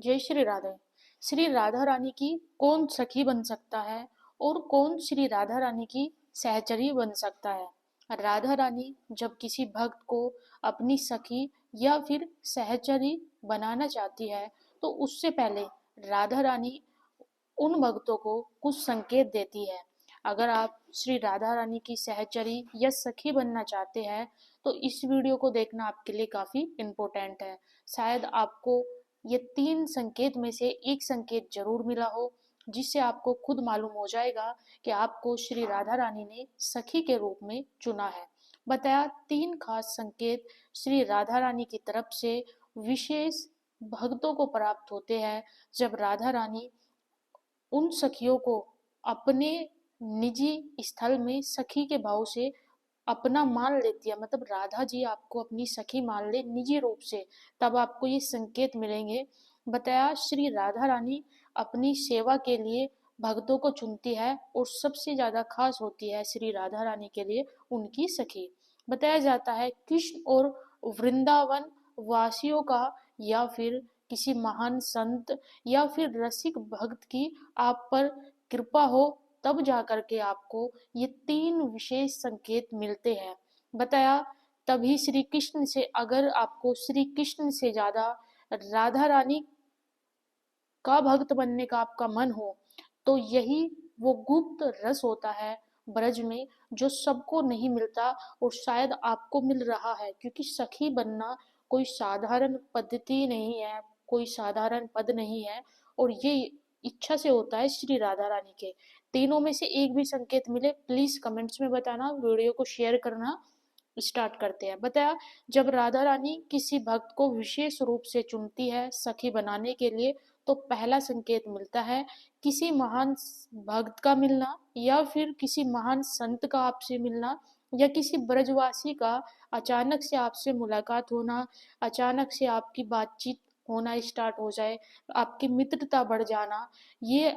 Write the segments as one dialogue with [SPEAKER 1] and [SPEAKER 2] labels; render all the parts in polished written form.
[SPEAKER 1] जय श्री राधे। श्री राधा रानी की कौन सखी बन सकता है और कौन श्री राधा रानी की सहचरी बन सकता है? राधा रानी जब किसी भक्त को अपनी सखी या फिर सहचरी बनाना चाहती है तो उससे पहले राधा रानी उन भक्तों को कुछ संकेत देती है। अगर आप श्री राधा रानी की सहचरी या सखी बनना चाहते हैं तो इस वीडियो को देखना आपके लिए काफी इम्पोर्टेंट है। शायद आपको ये 3 संकेत में से एक संकेत जरूर मिला हो, जिससे आपको खुद मालूम हो जाएगा कि आपको श्री राधा रानी ने सखी के रूप में चुना है। बताया 3 खास संकेत श्री राधा रानी की तरफ से विशेष भक्तों को प्राप्त होते हैं जब राधा रानी उन सखियों को अपने निजी स्थल में सखी के भाव से अपना मान लेती है। मतलब राधा जी आपको अपनी सखी मान ले निजी रूप से, तब आपको ये संकेत मिलेंगे। बताया श्री राधा रानी अपनी सेवा के लिए भक्तों को चुनती है और सबसे ज्यादा खास होती है श्री राधा रानी के लिए उनकी सखी। बताया जाता है कृष्ण और वृंदावन वासियों का या फिर किसी महान संत या फिर रसिक भक्त की आप पर कृपा हो, तब जाकर के आपको ये 3 विशेष संकेत मिलते हैं। बताया तभी श्री कृष्ण से, अगर आपको श्री कृष्ण से ज्यादा राधा रानी का भक्त बनने का आपका मन हो तो यही वो गुप्त रस होता है ब्रज में जो सबको नहीं मिलता और शायद आपको मिल रहा है, क्योंकि सखी बनना कोई साधारण पद्धति नहीं है, कोई साधारण पद नहीं है। और ये इच्छा से होता है श्री राधा रानी के। तीनों में से एक भी संकेत मिले प्लीज कमेंट्स में बताना, वीडियो को शेयर करना। स्टार्ट करते हैं। बताया जब राधा रानी किसी भक्त को विशेष रूप से चुनती है सखी बनाने के लिए तो पहला संकेत मिलता है किसी महान भक्त का मिलना या फिर किसी महान संत का आपसे मिलना या किसी ब्रजवासी का अचानक से आपसे मुलाकात होना, अचानक से आपकी बातचीत होना स्टार्ट हो जाए, आपकी मित्रता बढ़ जाना। ये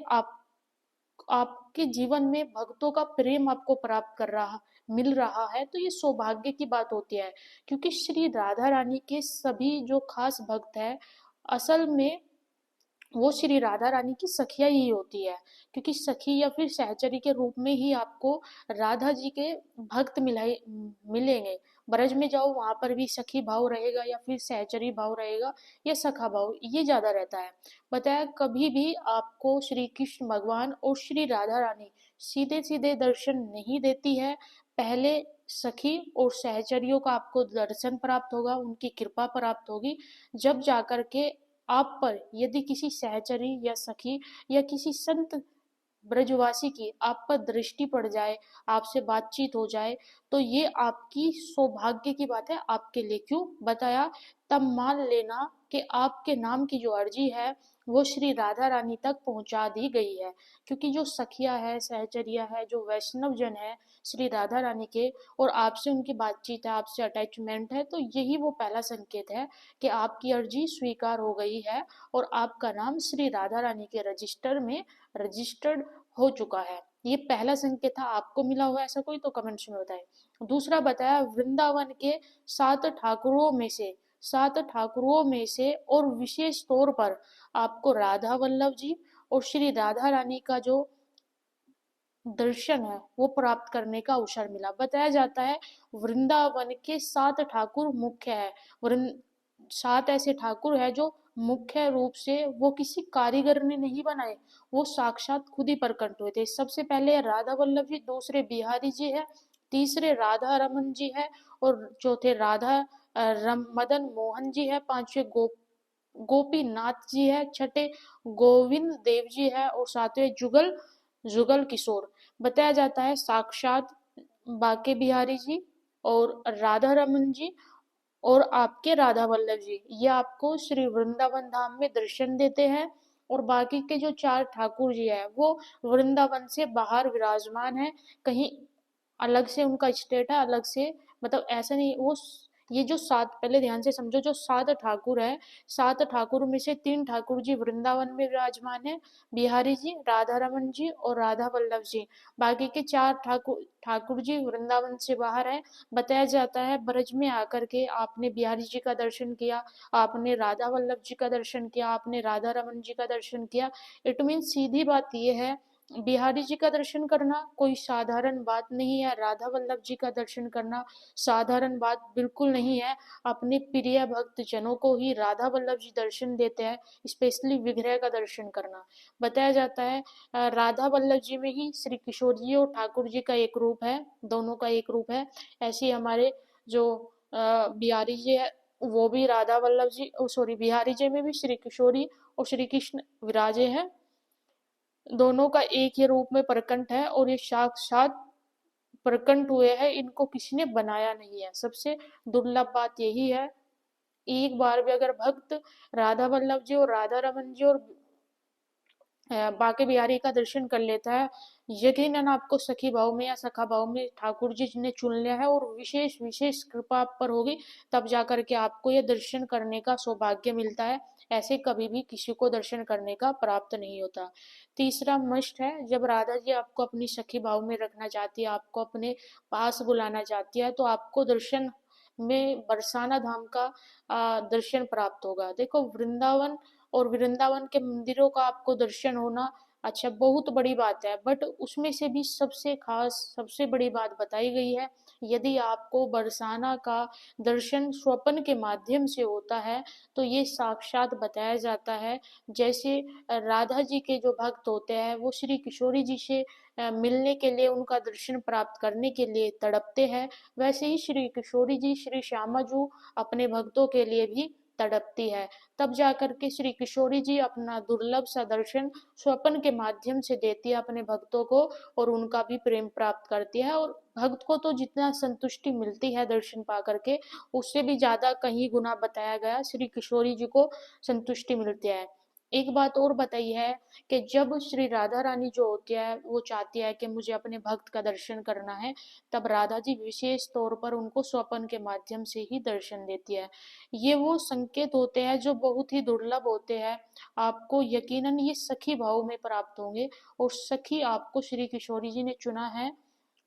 [SPEAKER 1] आपके जीवन में भक्तों का प्रेम आपको प्राप्त कर रहा मिल रहा है तो ये सौभाग्य की बात होती है, क्योंकि श्री राधा रानी के सभी जो खास भक्त है असल में वो श्री राधा रानी की सखिया ही होती है। क्योंकि सखी या फिर सहचरी के रूप में ही आपको राधा जी के भक्त मिलेंगे। ब्रज में जाओ वहां पर भी सखी भाव रहेगा या फिर सहचरी भाव रहेगा या सखा भाव, ये ज्यादा रहता है। बताया कभी भी आपको श्री कृष्ण भगवान और श्री राधा रानी सीधे सीधे दर्शन नहीं देती है। पहले सखी और सहचरियों का आपको दर्शन प्राप्त होगा, उनकी कृपा प्राप्त होगी, जब जाकर के आप पर यदि किसी सहचरी या सखी या किसी संत ब्रजवासी की आप पर दृष्टि पड़ जाए, आपसे बातचीत हो जाए, तो ये आपकी सौभाग्य की बात है आपके लिए। क्यों? बताया तब मान लेना कि आपके नाम की जो अर्जी है वो श्री राधा रानी तक पहुंचा दी गई है। क्योंकि जो सखिया है, सहचरिया है, जो वैष्णव जन है श्री राधा रानी के और आपसे उनकी बातचीत है, आपसे अटैचमेंट है, तो यही वो पहला संकेत है कि आपकी अर्जी स्वीकार हो गई है और आपका नाम श्री राधा रानी के रजिस्टर में रजिस्टर्ड हो चुका है। ये पहला संकेत था। आपको मिला हुआ ऐसा कोई तो कमेंट्स में बताएं। दूसरा बताया वृंदावन के 7 ठाकुरों में से 7 ठाकुरों में से और विशेष तौर पर आपको राधा वल्लभ जी और श्री राधा रानी का जो दर्शन है वो प्राप्त करने का अवसर मिला। बताया जाता है वृंदावन के 7 ठाकुर मुख्य है। वृंद 7 ऐसे ठाकुर है जो मुख्य रूप से वो किसी कारीगर ने नहीं बनाए, वो साक्षात खुद ही प्रकट हुए थे। सबसे पहले राधा वल्लभ जी, दूसरे बिहारी जी है, तीसरे राधा रमन जी है और चौथे राधा मदन मोहन जी है, पांचवे गोपीनाथ जी है, छठे गोविंद देव जी है और सातवें जुगल जुगल किशोर। बताया जाता है साक्षात बाके बिहारी जी और राधा रमन जी और आपके राधा वल्लभ जी ये आपको श्री वृंदावन धाम में दर्शन देते हैं। और बाकी के जो 4 ठाकुर जी है वो वृंदावन से बाहर विराजमान है, कहीं अलग से उनका स्टेट है, अलग से, मतलब ऐसा नहीं, वो ये जो सात, पहले ध्यान से समझो, जो सात ठाकुर है, सात ठाकुर में से तीन ठाकुर जी वृंदावन में विराजमान है, बिहारी जी, राधा रमन जी और राधा वल्लभ जी। बाकी के चार ठाकुर ठाकुर जी वृंदावन से बाहर है। बताया जाता है ब्रज में आकर के आपने बिहारी जी का दर्शन किया, आपने राधा वल्लभ जी का दर्शन किया, आपने राधा रमन जी का दर्शन किया। इट मीन सीधी बात यह है, बिहारी जी का दर्शन करना कोई साधारण बात नहीं है, राधा वल्लभ जी का दर्शन करना साधारण बात बिल्कुल नहीं है। अपने प्रिय भक्त जनों को ही राधा वल्लभ जी दर्शन देते हैं, स्पेशली विग्रह का दर्शन करना। बताया जाता है राधा वल्लभ जी में ही श्री किशोर जी और ठाकुर जी का एक रूप है, दोनों का एक रूप है। ऐसे हमारे जो बिहारी जी है, वो भी राधा वल्लभ जी, सॉरी, बिहारी जी में भी श्री किशोरी और श्री कृष्ण विराजे हैं। दोनों का एक ही रूप में प्रकट है और ये साक्षात प्रकट हुए हैं, इनको किसी ने बनाया नहीं है। सबसे दुर्लभ बात यही है, एक बार भी अगर भक्त राधा वल्लभ जी और राधा रमन जी और बाके बिहारी का दर्शन कर लेता है, यकीनन आपको सखी भाव में या सखा भाव में ठाकुर जी ने चुन लिया है और विशेष विशेष कृपा आप पर होगी, तब जाकर के आपको यह दर्शन करने का सौभाग्य मिलता है। ऐसे कभी भी किसी को दर्शन करने का प्राप्त नहीं होता। तीसरा मस्ट है, जब राधा जी आपको अपनी सखी भाव में रखना चाहती है, आपको अपने पास बुलाना चाहती है, तो आपको दर्शन में बरसाना धाम का दर्शन प्राप्त होगा। देखो, वृंदावन और वृंदावन के मंदिरों का आपको दर्शन होना, अच्छा, बहुत बड़ी बात है, बट उसमें से भी सबसे खास सबसे बड़ी बात बताई गई है, यदि आपको बरसाना का दर्शन स्वप्न के माध्यम से होता है, तो ये साक्षात बताया जाता है, जैसे राधा जी के जो भक्त होते हैं वो श्री किशोरी जी से मिलने के लिए, उनका दर्शन प्राप्त करने के लिए तड़पते हैं, वैसे ही श्री किशोरी जी, श्री श्यामा जू अपने भक्तों के लिए भी तड़पती है। तब जाकर के श्री किशोरी जी अपना दुर्लभ सा दर्शन स्वप्न के माध्यम से देती है अपने भक्तों को, और उनका भी प्रेम प्राप्त करती है। और भक्त को तो जितना संतुष्टि मिलती है दर्शन पा करके, उससे भी ज्यादा कहीं गुना बताया गया श्री किशोरी जी को संतुष्टि मिलती है। एक बात और बताई है कि जब श्री राधा रानी जो होती है वो चाहती है कि मुझे अपने भक्त का दर्शन करना है, तब राधा जी विशेष तौर पर उनको स्वप्न के माध्यम से ही दर्शन देती है। ये वो संकेत होते हैं जो बहुत ही दुर्लभ होते हैं, आपको यकीनन ये सखी भाव में प्राप्त होंगे। और सखी आपको श्री किशोरी जी ने चुना है,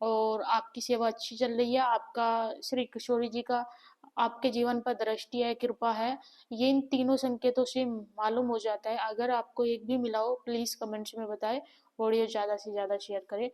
[SPEAKER 1] और आपकी सेवा अच्छी चल रही है, आपका श्री किशोरी जी का आपके जीवन पर दृष्टि है, कृपा है, ये इन तीनों संकेतों से मालूम हो जाता है। अगर आपको एक भी मिला हो, प्लीज कमेंट्स में बताएं। वीडियो ज्यादा से ज्यादा शेयर करें।